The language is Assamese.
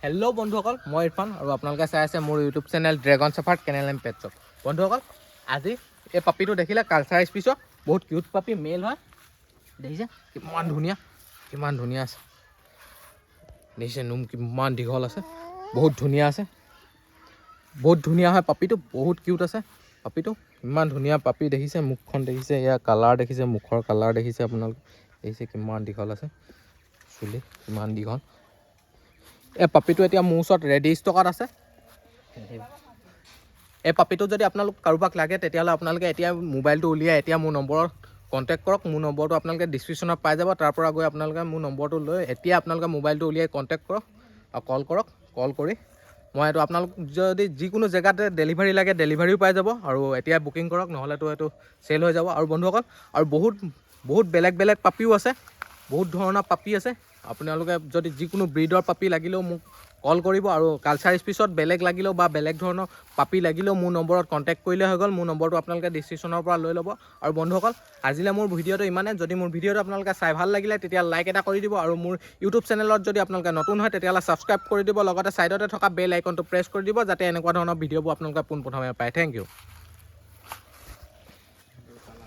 হেল্ল' বন্ধুসকল, মই ইৰফান আৰু আপোনালোকে চাই আছে মোৰ YouTube channel dragon shepherd kennel and পেটছক। বন্ধুসকল, আজি এই পাপিটো দেখিলে কালচাৰ স্পিচৰ বহুত কিউট পাপি, মেল হয়। দেখিছে কিমান ধুনীয়া আছে। দেখিছে নোম কিমান দীঘল আছে, বহুত ধুনীয়া আছে, বহুত ধুনীয়া হয় পাপিটো, বহুত কিউট আছে পাপিটো। ইমান ধুনীয়া পাপি দেখিছে, মুখখন দেখিছে, ইয়াৰ কালাৰ দেখিছে, মুখৰ কালাৰ দেখিছে আপোনালোকে। দেখিছে কিমান দীঘল আছে, চুলি কিমান দীঘল। এই পাপিটো এতিয়া মোৰ ওচৰত ৰেডি ষ্টকত আছে। এই পাপিটো যদি আপোনালোক কাৰোবাক লাগে তেতিয়াহ'লে আপোনালোকে এতিয়া মোবাইলটো উলিয়াই এতিয়া মোৰ নম্বৰত কণ্টেক্ট কৰক। মোৰ নম্বৰটো আপোনালোকে ডিছক্ৰিপশ্যনত পাই যাব। তাৰ পৰা গৈ আপোনালোকে মোৰ নম্বৰটো লৈ এতিয়া আপোনালোকে মোবাইলটো উলিয়াই কণ্টেক্ট কৰক আৰু কল কৰক। কল কৰি মই এইটো আপোনালোক যদি যিকোনো জেগাতে ডেলিভাৰী লাগে ডেলিভাৰীও পাই যাব। আৰু এতিয়া বুকিং কৰক, নহ'লেতো এইটো চেল হৈ যাব। আৰু বন্ধুসকল, আৰু বহুত বেলেগ বেলেগ পাপিও আছে, বহুত ধৰণৰ পাপি আছে। আপোনালোকে যদি যিকোনো ব্ৰিডৰ পাপি লাগিলেও মোক কল কৰিব। আৰু কালচাৰ স্পিচত বেলেগ লাগিলেও বা বেলেগ ধৰণৰ পাপি লাগিলেও মোৰ নম্বৰত কণ্টেক্ট কৰিলে হৈ গ'ল। মোৰ নম্বৰটো আপোনালোকে ডিছক্ৰিপশ্যনৰ পৰা লৈ ল'ব। আৰু বন্ধুসকল, আজিলৈ মোৰ ভিডিঅ'টো ইমানে। যদি মোৰ ভিডিঅ'টো আপোনালোকে চাই ভাল লাগিলে তেতিয়া লাইক এটা কৰি দিব। আৰু মোৰ ইউটিউব চেনেলত যদি আপোনালোকে নতুন হয় তেতিয়াহ'লে ছাবস্ক্ৰাইব কৰি দিব। লগতে ছাইডতে থকা বেল আইকনটো প্ৰেছ কৰি দিব, যাতে এনেকুৱা ধৰণৰ ভিডিঅ'বোৰ আপোনালোকে পোনপ্ৰথমে পায়। Thank U.